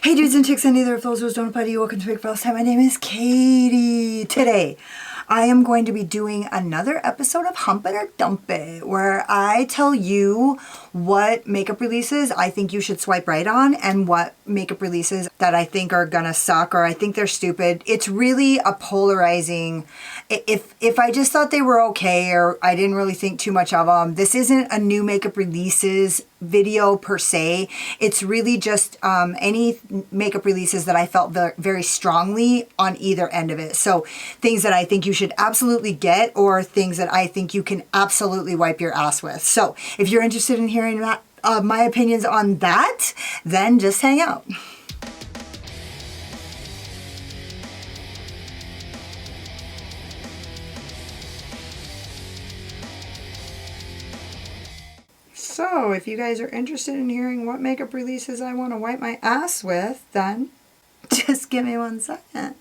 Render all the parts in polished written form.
Hey dudes and chicks and neither of those don't apply to you. Welcome to Big Girls Time. My name is Katie. Today, I am going to be doing another episode of Hump It or Dump It, where I tell you what makeup releases I think you should swipe right on and what makeup releases that I think are gonna suck or I think they're stupid. It's really a polarizing, if I just thought they were okay or I didn't really think too much of them, this isn't a new makeup releases video per se. It's really just any makeup releases that I felt very strongly on either end of it. So things that I think you should absolutely get or things that I think you can absolutely wipe your ass with. So if you're interested in hearing my opinions on that, then just hang out. So if you guys are interested in hearing what makeup releases I want to wipe my ass with, then just give me 1 second.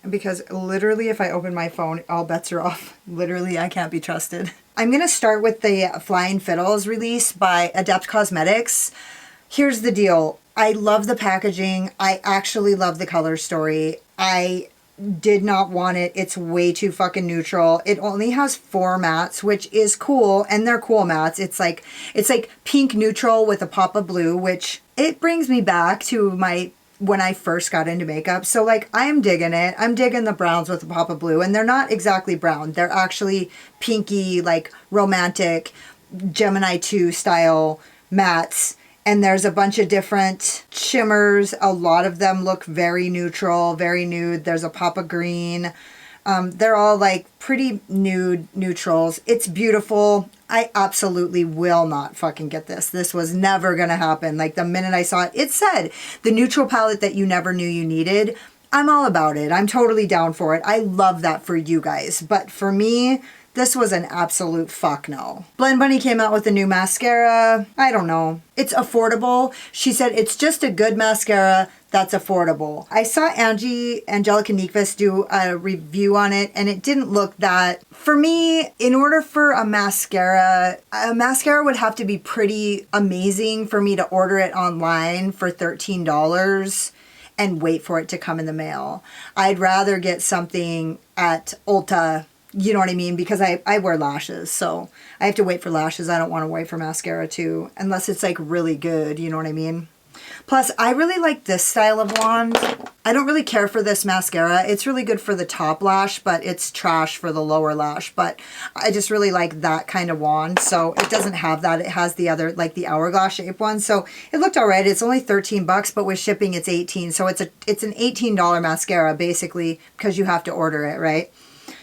Because literally if I open my phone, all bets are off. Literally, I can't be trusted. I'm going to start with the Flying Fiddles release by Adept Cosmetics. Here's the deal. I love the packaging. I actually love the color story. I did not want it. It's way too fucking neutral. It only has 4 mattes, which is cool, and they're cool mattes. It's like pink neutral with a pop of blue, which it brings me back to when I first got into makeup. So like I am digging it. I'm digging the browns with a pop of blue, and they're not exactly brown. They're actually pinky, like romantic Gemini 2 style mattes. And there's a bunch of different shimmers. A lot of them look very neutral, very nude. There's a pop of green. They're all like pretty nude neutrals. It's beautiful. I absolutely will not fucking get this. This was never going to happen. Like the minute I saw it, it said the neutral palette that you never knew you needed. I'm all about it. I'm totally down for it. I love that for you guys. But for me, this was an absolute fuck no. Blend Bunny came out with a new mascara. I don't know. It's affordable. She said it's just a good mascara that's affordable. I saw Angelica Nyquist do a review on it and it didn't look that. For me, in order for a mascara would have to be pretty amazing for me to order it online for $13 and wait for it to come in the mail. I'd rather get something at Ulta. You know what I mean? Because I wear lashes, so I have to wait for lashes. I don't want to wait for mascara too, unless it's like really good, you know what I mean? Plus, I really like this style of wand. I don't really care for this mascara. It's really good for the top lash, but it's trash for the lower lash. But I just really like that kind of wand. So it doesn't have that. It has the other, like the hourglass shape one. So it looked all right. It's only 13 bucks, but with shipping, it's 18. So it's an $18 mascara, basically, because you have to order it, right?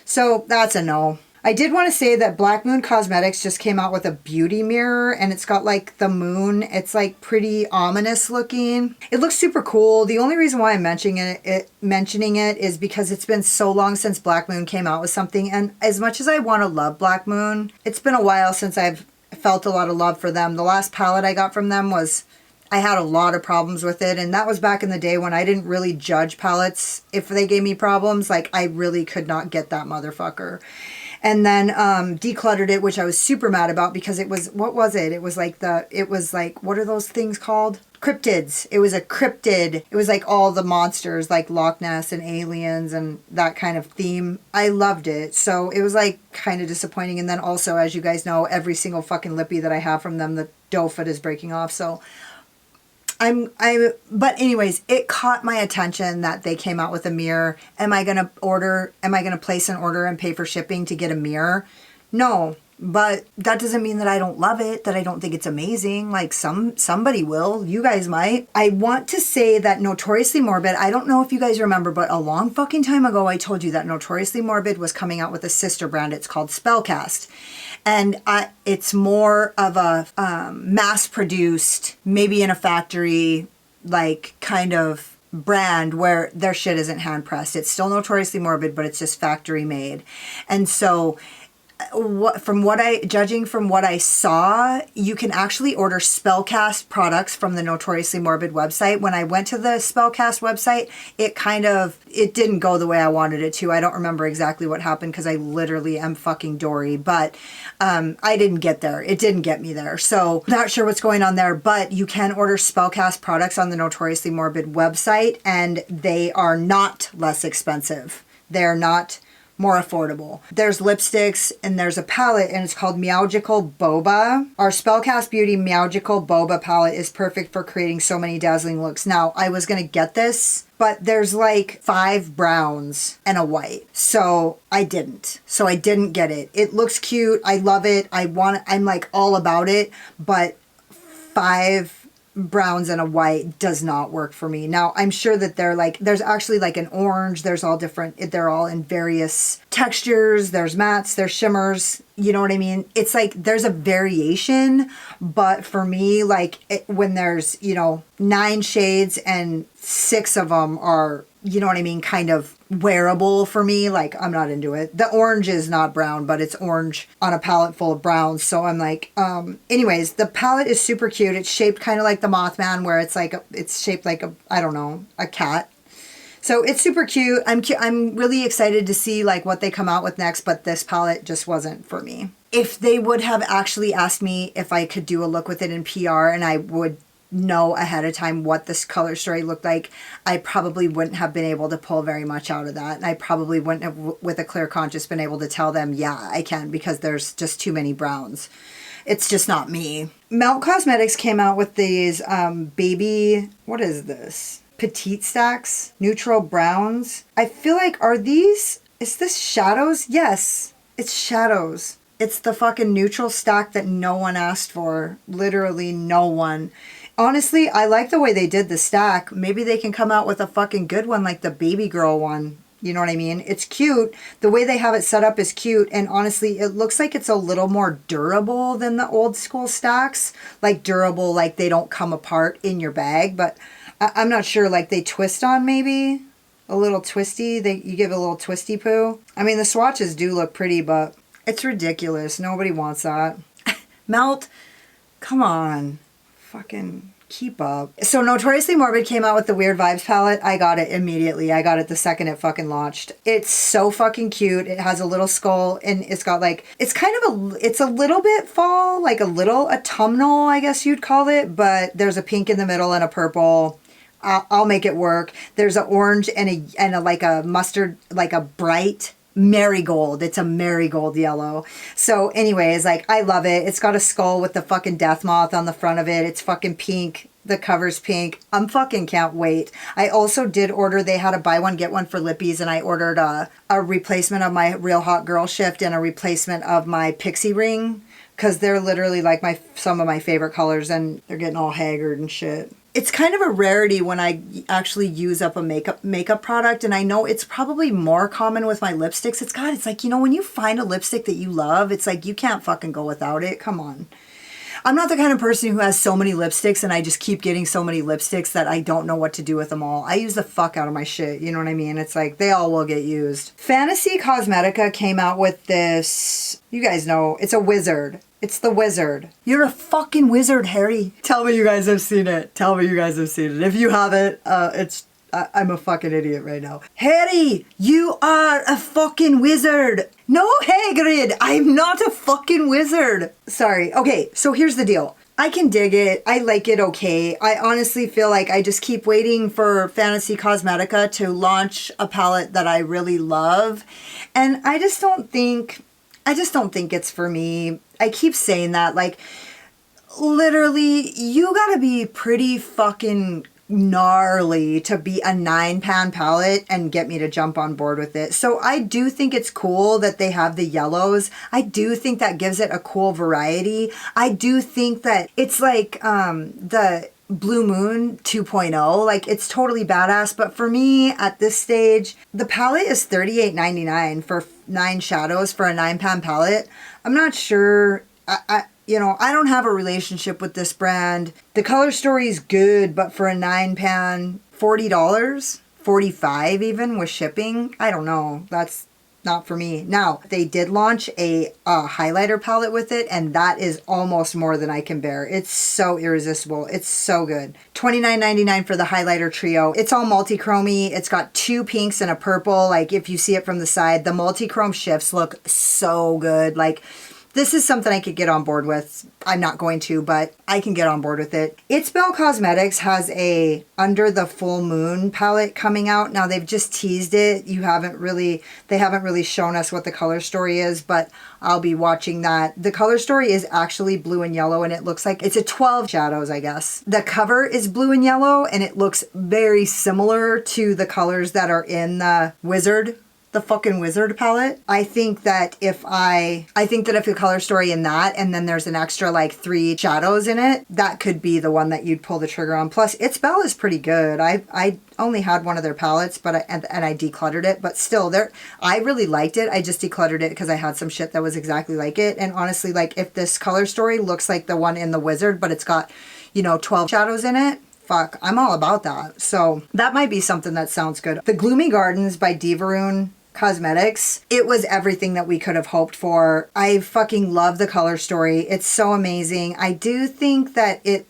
So that's a no. I did want to say that Black Moon Cosmetics just came out with a beauty mirror and it's got like the moon. It's like pretty ominous looking. It looks super cool. The only reason why I'm mentioning it is because it's been so long since Black Moon came out with something. And as much as I want to love Black Moon, it's been a while since I've felt a lot of love for them. The last palette I got from them I had a lot of problems with it, and that was back in the day when I didn't really judge palettes if they gave me problems. Like, I really could not get that motherfucker. And then decluttered it, which I was super mad about because it was, what was it? It was like, what are those things called? Cryptids. It was a cryptid. It was like all the monsters, like Loch Ness and aliens and that kind of theme. I loved it. So it was like kind of disappointing. And then also, as you guys know, every single fucking lippy that I have from them, the doe foot is breaking off. So but anyways, it caught my attention that they came out with a mirror. Am I going to place an order and pay for shipping to get a mirror? No, but that doesn't mean that I don't love it, that I don't think it's amazing. Like somebody will, you guys might. I want to say that Notoriously Morbid, I don't know if you guys remember, but a long fucking time ago, I told you that Notoriously Morbid was coming out with a sister brand. It's called Spellcast. And it's more of a mass-produced, maybe in a factory, like kind of brand where their shit isn't hand-pressed. It's still Notoriously Morbid, but it's just factory-made. And so judging from what I saw, you can actually order Spellcast products from the Notoriously Morbid website. When I went to the Spellcast website, it didn't go the way I wanted it to. I don't remember exactly what happened because I literally am fucking Dory, but I didn't get there. It didn't get me there. So not sure what's going on there, but you can order Spellcast products on the Notoriously Morbid website, and they are not less expensive. They're not more affordable. There's lipsticks and there's a palette, and it's called Meowgical Boba. Our Spellcast Beauty Meowgical Boba palette is perfect for creating so many dazzling looks. Now, I was gonna get this, but there's like 5 browns and a white. So I didn't. So I didn't get it. It looks cute. I love it. I'm like all about it, but 5 browns and a white does not work for me. Now, I'm sure that there's actually like an orange, they're all in various textures, there's mattes, there's shimmers, you know what I mean? It's like, there's a variation, but for me, when there's, 9 shades and 6 of them are, you know what I mean, kind of wearable for me, like, I'm not into it. The orange is not brown, but it's orange on a palette full of browns, so I'm like, anyways, the palette is super cute. It's shaped kind of like the Mothman, where it's shaped like a cat. So it's super cute. I'm really excited to see like what they come out with next, but this palette just wasn't for me. If they would have actually asked me if I could do a look with it in PR, and I would know ahead of time what this color story looked like, I probably wouldn't have been able to pull very much out of that. And I probably wouldn't have, with a clear conscience, been able to tell them, yeah, I can, because there's just too many browns. It's just not me. Melt Cosmetics came out with these baby, what is this? Petite stacks, neutral browns. I feel like, is this shadows? Yes, it's shadows. It's the fucking neutral stack that no one asked for. Literally no one. Honestly, I like the way they did the stack. Maybe they can come out with a fucking good one like the baby girl one. You know what I mean? It's cute. The way they have it set up is cute. And honestly, it looks like it's a little more durable than the old school stacks. Like durable, like they don't come apart in your bag. But I'm not sure, like they twist on maybe? A little twisty? You give it a little twisty poo? I mean, the swatches do look pretty, but it's ridiculous. Nobody wants that. Melt, come on. Fucking keep up. So Notoriously Morbid came out with the Weird Vibes palette. I got it immediately. I got it the second it fucking launched. It's so fucking cute. It has a little skull, and it's got like, it's a little bit fall, like autumnal, I guess you'd call it, but there's a pink in the middle and a purple. I'll make it work. There's an orange and a like a mustard, like a bright marigold. It's a marigold yellow. So anyways, like, I love it. It's got a skull with the fucking death moth on the front of it. It's fucking pink. The cover's pink. I'm fucking can't wait. I also did order, they had a buy one get one for lippies, and I ordered a replacement of my Real Hot Girl Shift and a replacement of my Pixie Ring, because they're literally like some of my favorite colors, and they're getting all haggard and shit. It's kind of a rarity when I actually use up a makeup product, and I know it's probably more common with my lipsticks. It's like, when you find a lipstick that you love, it's like you can't fucking go without it. Come on. I'm not the kind of person who has so many lipsticks and I just keep getting so many lipsticks that I don't know what to do with them all. I use the fuck out of my shit, you know what I mean? It's like, they all will get used. Fantasy Cosmetica came out with this, you guys know, it's a wizard. It's the wizard. You're a fucking wizard, Harry. Tell me you guys have seen it. Tell me you guys have seen it. If you haven't, I'm a fucking idiot right now. Harry, you are a fucking wizard. No, Hagrid, I'm not a fucking wizard. Sorry. Okay, so here's the deal. I can dig it. I like it okay. I honestly feel like I just keep waiting for Fantasy Cosmetica to launch a palette that I really love. And I just don't think it's for me. I keep saying that, like, literally, you gotta be pretty fucking gnarly to be a 9-pan palette and get me to jump on board with it. So I do think it's cool that they have the yellows. I do think that gives it a cool variety. I do think that it's like the Blue Moon 2.0. Like, it's totally badass. But for me, at this stage, the palette is $38.99 for 9 shadows for a 9-pan palette. I'm not sure. I don't have a relationship with this brand. The color story is good, but for a 9-pan, $40, $45 even with shipping. I don't know. not for me. Now, they did launch a highlighter palette with it, and that is almost more than I can bear. It's so irresistible. It's so good. $29.99 for the highlighter trio. It's all multi-chromey. It's got 2 pinks and a purple. Like, if you see it from the side, the multi-chrome shifts look so good. Like, this is something I could get on board with. I'm not going to, but I can get on board with it. It's Belle Cosmetics has a Under the Full Moon palette coming out. Now they've just teased it. They haven't really shown us what the color story is, but I'll be watching that. The color story is actually blue and yellow, and it looks like it's a 12 shadows, I guess. The cover is blue and yellow, and it looks very similar to the colors that are in the fucking Wizard palette. I think that if the color story in that, and then there's an extra like 3 shadows in it, that could be the one that you'd pull the trigger on. Plus, It's Belle is pretty good. I only had one of their palettes, but I decluttered it, but still, I really liked it. I just decluttered it because I had some shit that was exactly like it. And honestly, like, if this color story looks like the one in the Wizard, but it's got, 12 shadows in it, fuck, I'm all about that. So that might be something that sounds good. The Gloomy Gardens by Divaroon Cosmetics, it was everything that we could have hoped for. I fucking love the color story. It's so amazing. I do think that it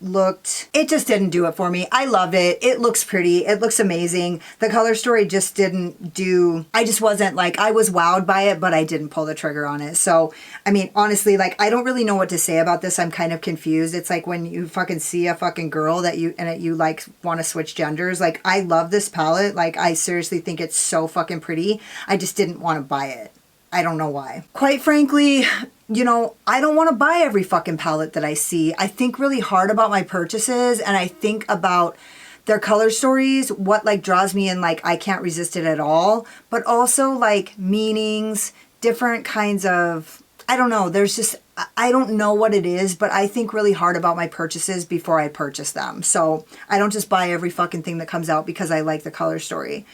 just didn't do it for me. I love it. It looks pretty. It looks amazing. The color story just didn't do, I just wasn't like, I was wowed by it, but I didn't pull the trigger on it. So, I mean, honestly, like, I don't really know what to say about this. I'm kind of confused. It's like when you fucking see a fucking girl that you like want to switch genders. Like, I love this palette. Like, I seriously think it's so fucking pretty. I just didn't want to buy it. I don't know why. Quite frankly, I don't want to buy every fucking palette that I see. I think really hard about my purchases, and I think about their color stories, what like draws me in, like I can't resist it at all, but also like meanings, different kinds of, I don't know, I don't know what it is, but I think really hard about my purchases before I purchase them. So I don't just buy every fucking thing that comes out because I like the color story.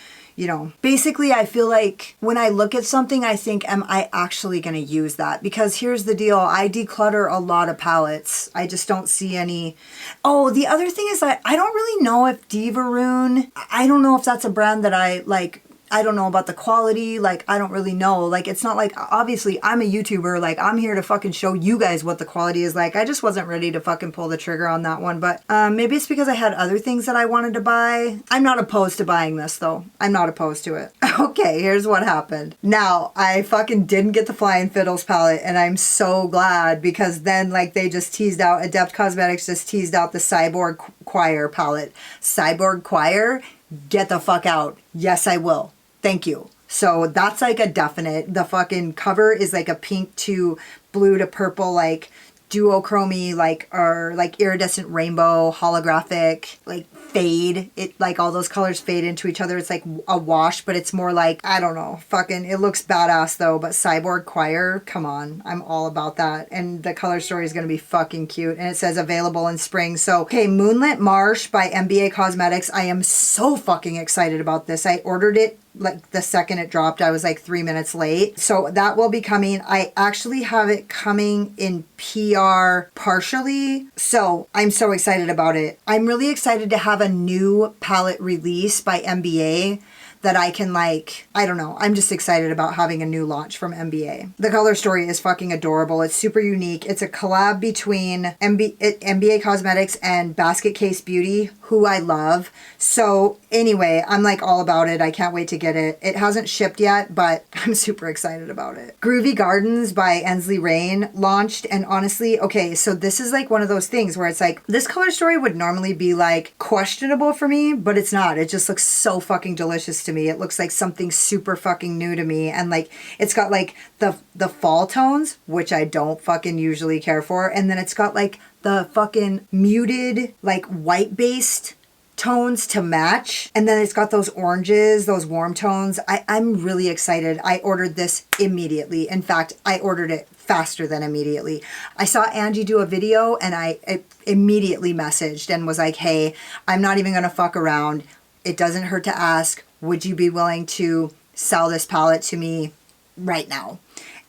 Basically, I feel like when I look at something, I think, am I actually going to use that? Because here's the deal. I declutter a lot of palettes. I just don't see any. Oh, the other thing is that I don't really know if Divaroon, I don't know if that's a brand that I like. I don't know about the quality. Like, I don't really know. Like, it's not like, obviously, I'm a YouTuber. Like, I'm here to fucking show you guys what the quality is like. I just wasn't ready to fucking pull the trigger on that one. But maybe it's because I had other things that I wanted to buy. I'm not opposed to buying this, though. I'm not opposed to it. Okay, here's what happened. Now, I fucking didn't get the Flying Fiddles palette, and I'm so glad because then, like, they just teased out, Adept Cosmetics just teased out the Cyborg Choir palette. Cyborg Choir? Get the fuck out. Yes, I will. Thank you. So that's like a definite. The fucking cover is like a pink to blue to purple, like duochromy, like, or like iridescent rainbow, holographic, like fade. It like all those colors fade into each other. It's like a wash, but it's more like, I don't know, fucking, it looks badass though. But Cyborg Choir, come on, I'm all about that. And the color story is going to be fucking cute. And it says available in spring. So, okay, Moonlit Marsh by MBA Cosmetics. I am so fucking excited about this. I ordered it like the second it dropped. I was like 3 minutes late. So that will be coming. I actually have it coming in PR partially. So I'm so excited about it. I'm really excited to have a new palette release by MBA that I can like, I don't know. I'm just excited about having a new launch from MBA. The color story is fucking adorable. It's super unique. It's a collab between MBA Cosmetics and Basket Case Beauty, who I love. So anyway, I'm like all about it. I can't wait to get it. It hasn't shipped yet, but I'm super excited about it. Groovy Gardens by Ensley Rain launched, and honestly, okay, so this is like one of those things where it's like, this color story would normally be like questionable for me, but it's not. It just looks so fucking delicious to me. It looks like something super fucking new to me, and like it's got like the fall tones, which I don't fucking usually care for, and then it's got like the fucking muted like white based tones to match, and then it's got those oranges, those warm tones. I'm really excited. I ordered this immediately. In fact, I ordered it faster than immediately. I saw Angie do a video, and I immediately messaged and was like, hey, I'm not even gonna fuck around. It doesn't hurt to ask, would you be willing to sell this palette to me right now?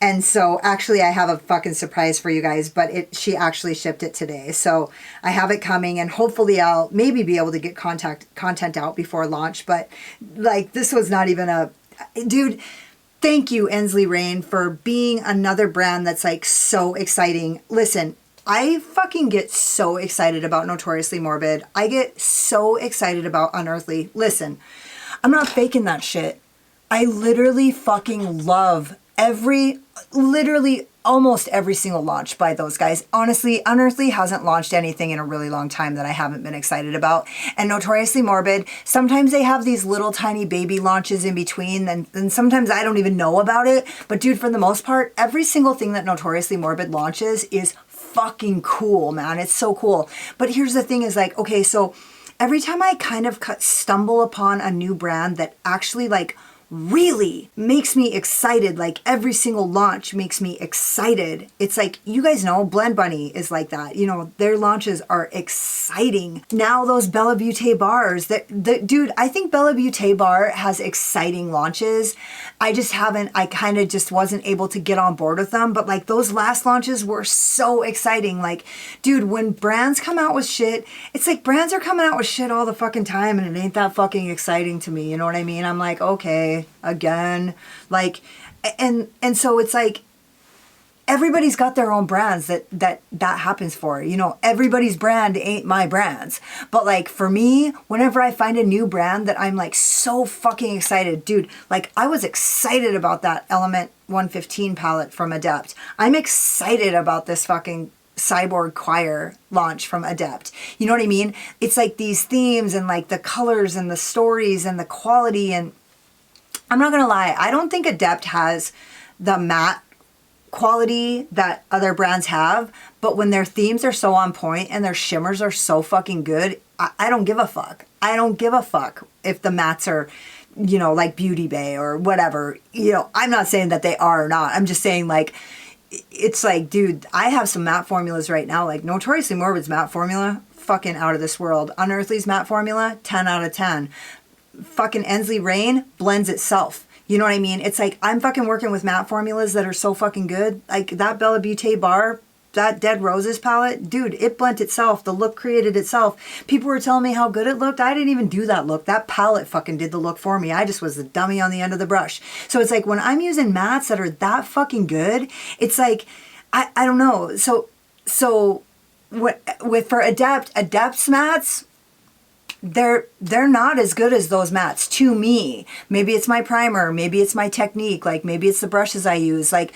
And so actually I have a fucking surprise for you guys, but she actually shipped it today. So I have it coming, and hopefully I'll maybe be able to get content out before launch. But like, this was not even dude, Thank you, Ensley Rain, for being another brand that's like so exciting. Listen, I fucking get so excited about Notoriously Morbid. I get so excited about Unearthly. Listen, I'm not faking that shit. I literally fucking love literally almost every single launch by those guys. Honestly, Unearthly hasn't launched anything in a really long time that I haven't been excited about. And Notoriously Morbid, sometimes they have these little tiny baby launches in between, and sometimes I don't even know about it. But dude, for the most part, every single thing that Notoriously Morbid launches is fucking cool, man. It's so cool. But here's the thing is like, okay, so every time I kind of stumble upon a new brand that actually like really makes me excited, like every single launch makes me excited. It's like, you guys know, Blend Bunny is like that. You know, their launches are exciting. Now those Bella Beauty bars, dude, I think Bella Beauty bar has exciting launches. I kind of just wasn't able to get on board with them, but like those last launches were so exciting. Like, dude, when brands come out with shit, it's like brands are coming out with shit all the fucking time and it ain't that fucking exciting to me. You know what I mean? I'm like, okay, again, like, and so it's like everybody's got their own brands that happens for. You know, everybody's brand ain't my brands, but like for me, whenever I find a new brand that I'm like so fucking excited, dude, like I was excited about that Element 115 palette from Adept. I'm excited about this fucking Cyborg Choir launch from Adept. You know what I mean? It's like these themes and like the colors and the stories and the quality, and I'm not gonna lie, I don't think Adept has the matte quality that other brands have, but when their themes are so on point and their shimmers are so fucking good, I don't give a fuck. I don't give a fuck if the mattes are, you know, like Beauty Bay or whatever. You know, I'm not saying that they are or not. I'm just saying like, it's like, dude, I have some matte formulas right now, like Notoriously Morbid's matte formula, fucking out of this world. Unearthly's matte formula, 10 out of 10. Fucking Ensley Rain blends itself. You know what I mean? It's like, I'm fucking working with matte formulas that are so fucking good. Like that Bella Beauty bar, that Dead Roses palette, dude, it blent itself. The look created itself. People were telling me how good it looked. I didn't even do that look. That palette fucking did the look for me. I just was the dummy on the end of the brush. So it's like when I'm using mattes that are that fucking good, it's like, I don't know. So for Adept's mattes, they're not as good as those mattes to me. Maybe it's my primer, maybe it's my technique, like maybe it's the brushes I use. Like,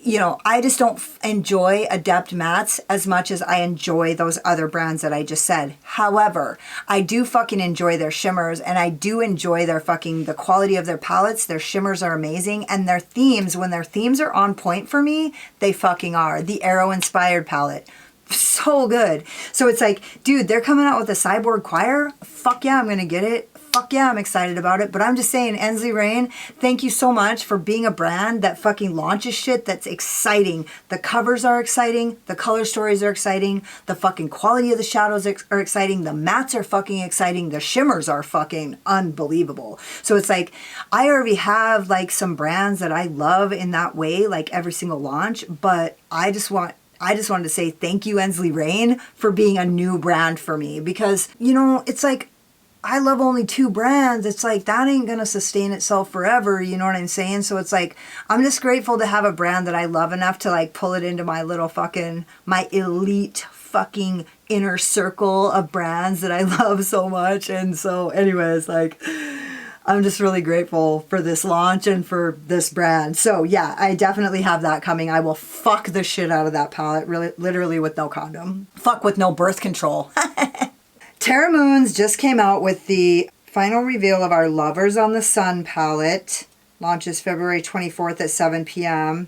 you know, I just don't enjoy Adept mattes as much as I enjoy those other brands that I just said. However, I do fucking enjoy their shimmers, and I do enjoy the quality of their palettes. Their shimmers are amazing, and their themes, when their themes are on point for me, they fucking are. The Arrow inspired palette, so good. So it's like, dude, they're coming out with a Cyborg Choir. Fuck yeah, I'm gonna get it. Fuck yeah, I'm excited about it. But I'm just saying, Ensley Rain, thank you so much for being a brand that fucking launches shit that's exciting. The covers are exciting. The color stories are exciting. The fucking quality of the shadows are exciting. The mattes are fucking exciting. The shimmers are fucking unbelievable. So it's like, I already have like some brands that I love in that way, like every single launch, but I just wanted to say thank you, Ensley Rain, for being a new brand for me, because, you know, it's like, I love only two brands. It's like, that ain't gonna sustain itself forever, you know what I'm saying? So it's like, I'm just grateful to have a brand that I love enough to like pull it into my little fucking, my elite fucking inner circle of brands that I love so much. And so anyways, like, I'm just really grateful for this launch and for this brand. So yeah, I definitely have that coming. I will fuck the shit out of that palette, really, literally with no condom. Fuck with no birth control. Terra Moons just came out with the final reveal of our Lovers on the Sun palette. Launches February 24th at 7 p.m.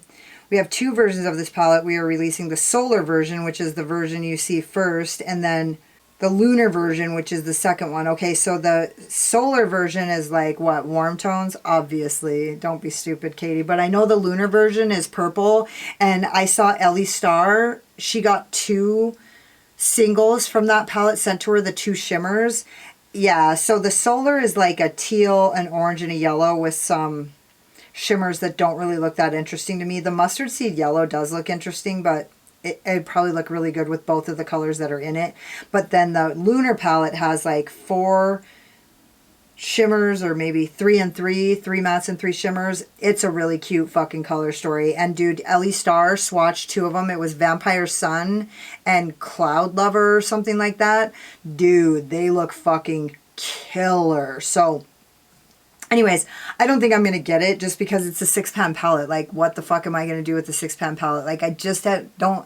We have two versions of this palette. We are releasing the solar version, which is the version you see first, and then the lunar version, which is the second one. Okay, so the solar version is like, what, warm tones? Obviously. Don't be stupid, Katie. But I know the lunar version is purple, and I saw Ellie Starr. She got two singles from that palette sent to her, the two shimmers. Yeah, so the solar is like a teal, an orange, and a yellow with some shimmers that don't really look that interesting to me. The mustard seed yellow does look interesting, but it'd probably look really good with both of the colors that are in it. But then the lunar palette has like four shimmers, or maybe 3 and 3, 3 mattes and 3 shimmers. It's a really cute fucking color story. And dude, Ellie Starr swatched 2 of them. It was Vampire Sun and Cloud Lover or something like that. Dude, they look fucking killer. So anyways, I don't think I'm going to get it just because it's a 6-pan palette. Like, what the fuck am I going to do with the 6-pan palette? Like, I just don't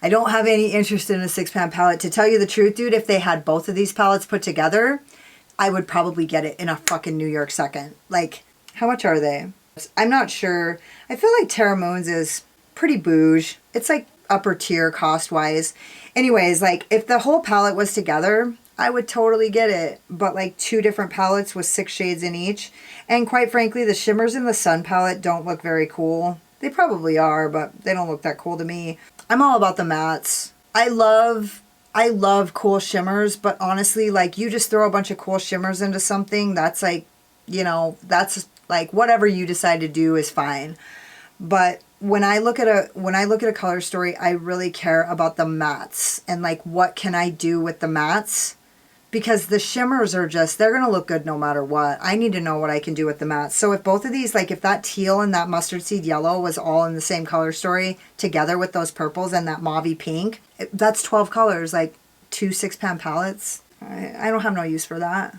have any interest in a 6-pan palette. To tell you the truth, dude, if they had both of these palettes put together, I would probably get it in a fucking New York second. Like, how much are they? I'm not sure. I feel like Terra Moon's is pretty bouge. It's like upper tier cost-wise. Anyways, like, if the whole palette was together, I would totally get it. But like 2 different palettes with 6 shades in each. And quite frankly, the shimmers in the Sun palette don't look very cool. They probably are, but they don't look that cool to me. I'm all about the mattes. I love cool shimmers, but honestly, like, you just throw a bunch of cool shimmers into something, that's like, you know, that's like whatever you decide to do is fine. But when I look at a color story, I really care about the mattes and like what can I do with the mattes. Because the shimmers are just, they're going to look good no matter what. I need to know what I can do with the mattes. So if both of these, like if that teal and that mustard seed yellow was all in the same color story together with those purples and that mauvey pink, that's 12 colors, like 2 6-pan palettes. I don't have no use for that.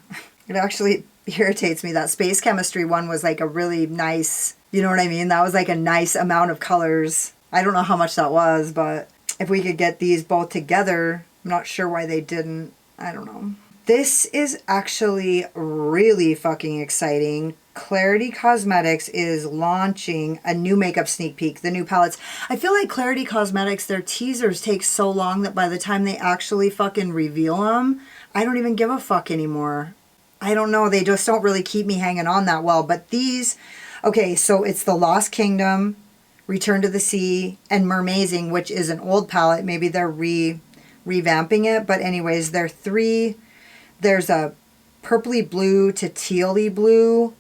It actually irritates me. That Space Chemistry one was like a really nice, you know what I mean? That was like a nice amount of colors. I don't know how much that was, but if we could get these both together, I'm not sure why they didn't. I don't know. This is actually really fucking exciting. Clarity Cosmetics is launching a new makeup sneak peek, the new palettes. I feel like Clarity Cosmetics, their teasers take so long that by the time they actually fucking reveal them, I don't even give a fuck anymore. I don't know. They just don't really keep me hanging on that well. But these, okay, so it's the Lost Kingdom, Return to the Sea, and Mermazing, which is an old palette. Maybe they're revamping it. But anyways, they're 3... There's a purpley blue to tealy blue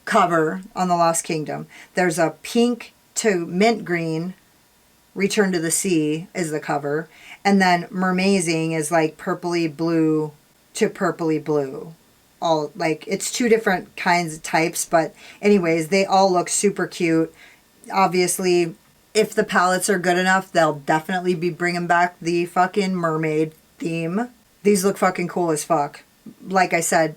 cover on the Lost Kingdom. There's a pink to mint green, Return to the Sea is the cover. And then Mermazing is like purpley blue to purpley blue. All like, it's 2 different kinds of types, but anyways, they all look super cute. Obviously, if the palettes are good enough, they'll definitely be bringing back the fucking mermaid theme. These look fucking cool as fuck. Like I said,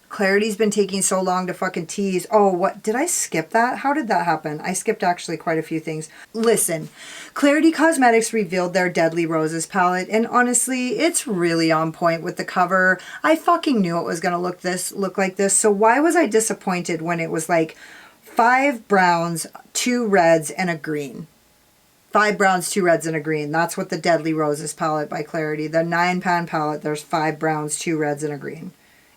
Clarity's been taking so long to fucking tease. Oh, what? Did I skip that? How did that happen? I skipped actually quite a few things. Listen, Clarity Cosmetics revealed their Deadly Roses palette, and honestly, it's really on point with the cover. I fucking knew it was going to look like this, so why was I disappointed when it was like 5 browns, 2 reds, and a green? 5 browns, 2 reds, and a green. That's what the Deadly Roses palette by Clarity. The 9-pan palette, there's 5 browns, 2 reds, and a green.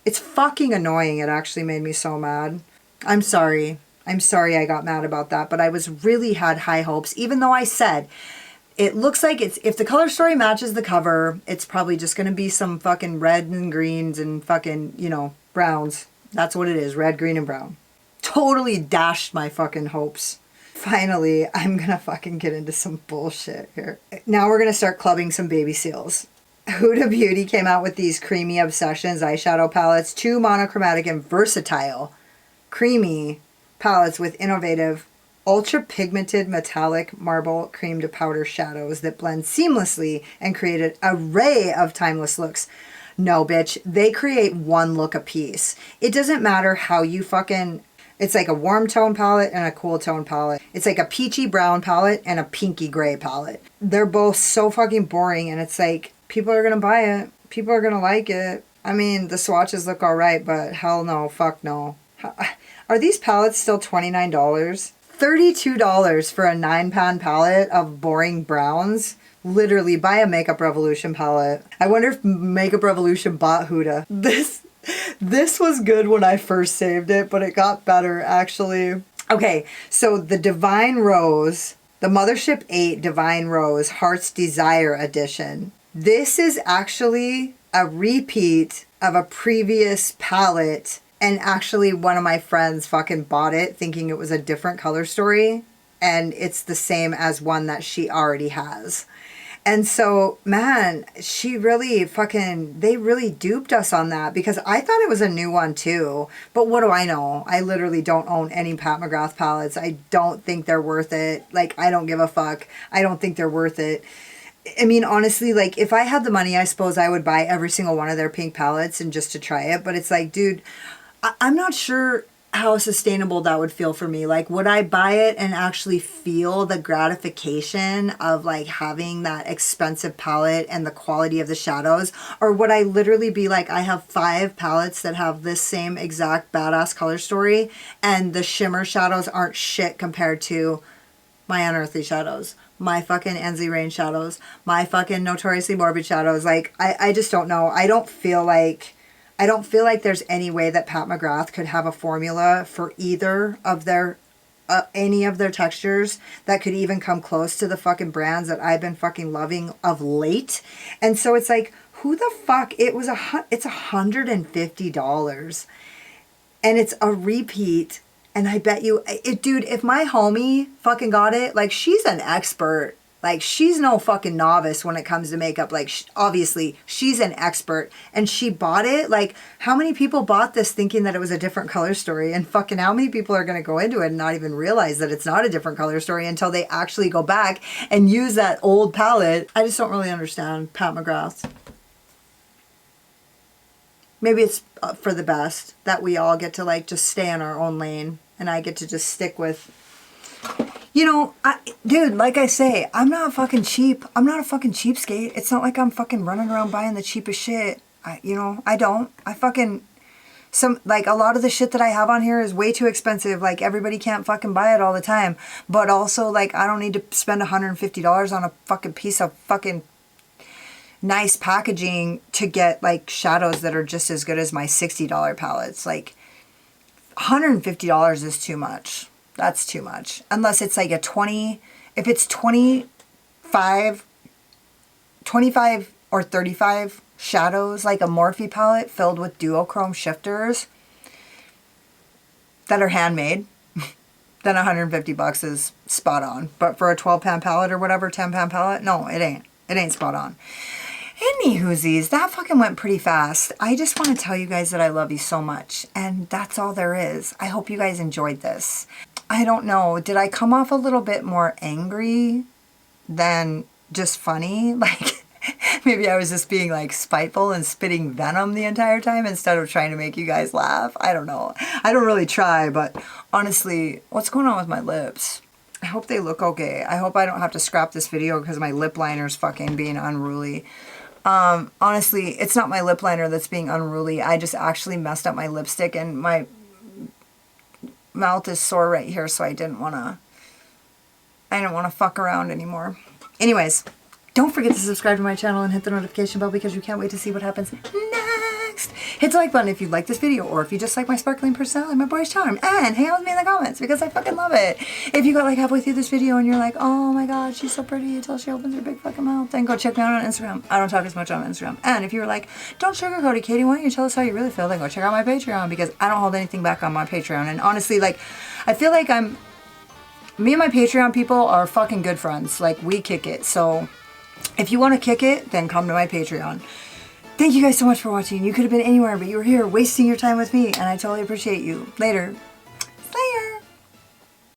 It's fucking annoying. It actually made me so mad. I'm sorry. I'm sorry I got mad about that, but I really had high hopes, even though I said it looks like if the color story matches the cover, it's probably just going to be some fucking red and greens and fucking, you know, browns. That's what it is. Red, green, and brown. Totally dashed my fucking hopes. Finally, I'm gonna fucking get into some bullshit here. Now we're gonna start clubbing some baby seals. Huda Beauty came out with these Creamy Obsessions eyeshadow palettes, 2 monochromatic and versatile creamy palettes with innovative ultra pigmented metallic marble cream to powder shadows that blend seamlessly and create an array of timeless looks. No, bitch, they create one look apiece. It doesn't matter how you fucking... It's like a warm tone palette and a cool tone palette. It's like a peachy brown palette and a pinky gray palette. They're both so fucking boring, and it's like, people are gonna buy it. People are gonna like it. I mean, the swatches look alright, but hell no, fuck no. Are these palettes still $29? $32 for a 9-pan palette of boring browns? Literally, buy a Makeup Revolution palette. I wonder if Makeup Revolution bought Huda. This was good when I first saved it, but it got better, actually. Okay, so the Divine Rose, the Mothership 8 Divine Rose Heart's Desire Edition. This is actually a repeat of a previous palette, and actually one of my friends fucking bought it thinking it was a different color story, and it's the same as one that she already has. And so, man, they really duped us on that because I thought it was a new one too. But what do I know? I literally don't own any Pat McGrath palettes. I don't think they're worth it. Like, I don't give a fuck. I don't think they're worth it. I mean, honestly, like, if I had the money, I suppose I would buy every single one of their pink palettes and just to try it. But it's like, dude, I'm not sure how sustainable that would feel for me. Like, would I buy it and actually feel the gratification of like having that expensive palette and the quality of the shadows? Or would I literally be like, I have 5 palettes that have this same exact badass color story and the shimmer shadows aren't shit compared to my Unearthly shadows, my fucking Enzy Rain shadows, my fucking Notoriously Morbid shadows. Like, I just don't know. I don't feel like there's any way that Pat McGrath could have a formula for either of their, any of their textures that could even come close to the fucking brands that I've been fucking loving of late. And so it's like, who the fuck? It's $150. And it's a repeat. And I bet you, dude, if my homie fucking got it, like, she's an expert. Like, she's no fucking novice when it comes to makeup. Like, obviously, she's an expert. And she bought it. Like, how many people bought this thinking that it was a different color story? And fucking how many people are going to go into it and not even realize that it's not a different color story until they actually go back and use that old palette? I just don't really understand Pat McGrath. Maybe it's for the best that we all get to, like, just stay in our own lane. And I get to just stick with... You know, dude, like I say, I'm not fucking cheap. I'm not a fucking cheapskate. It's not like I'm fucking running around buying the cheapest shit. I don't. Like, a lot of the shit that I have on here is way too expensive. Like, everybody can't fucking buy it all the time. But also, like, I don't need to spend $150 on a fucking piece of fucking nice packaging to get, like, shadows that are just as good as my $60 palettes. Like, $150 is too much. That's too much. Unless it's like if it's 25 or 35 shadows, like a Morphe palette filled with duochrome shifters that are handmade, then $150 is spot on. But for a 12-pound palette or whatever, 10-pound palette, no, it ain't. It ain't spot on. Anywhoosies, that fucking went pretty fast. I just want to tell you guys that I love you so much. And that's all there is. I hope you guys enjoyed this. I don't know. Did I come off a little bit more angry than just funny? Like, maybe I was just being like spiteful and spitting venom the entire time instead of trying to make you guys laugh. I don't know. I don't really try, but honestly, what's going on with my lips? I hope they look okay. I hope I don't have to scrap this video because my lip liner's fucking being unruly. Honestly, it's not my lip liner that's being unruly. I just actually messed up my lipstick and my mouth is sore right here, so I didn't want to fuck around anymore. Anyways, don't forget to subscribe to my channel and hit the notification bell because you can't wait to see what happens next. Hit the like button if you like this video or if you just like my sparkling personality, my boyish charm, and hang out with me in the comments because I fucking love it. If you got like halfway through this video and you're like, oh my god, she's so pretty until she opens her big fucking mouth, then go check me out on Instagram. I don't talk as much on Instagram. And if you were like, don't sugarcoat it, Katie, why don't you tell us how you really feel, then go check out my Patreon because I don't hold anything back on my Patreon. And honestly, like, I feel like me and my Patreon people are fucking good friends. Like, we kick it. So if you want to kick it, then come to my Patreon. Thank you guys so much for watching. You could have been anywhere, but you were here wasting your time with me, and I totally appreciate you. Later.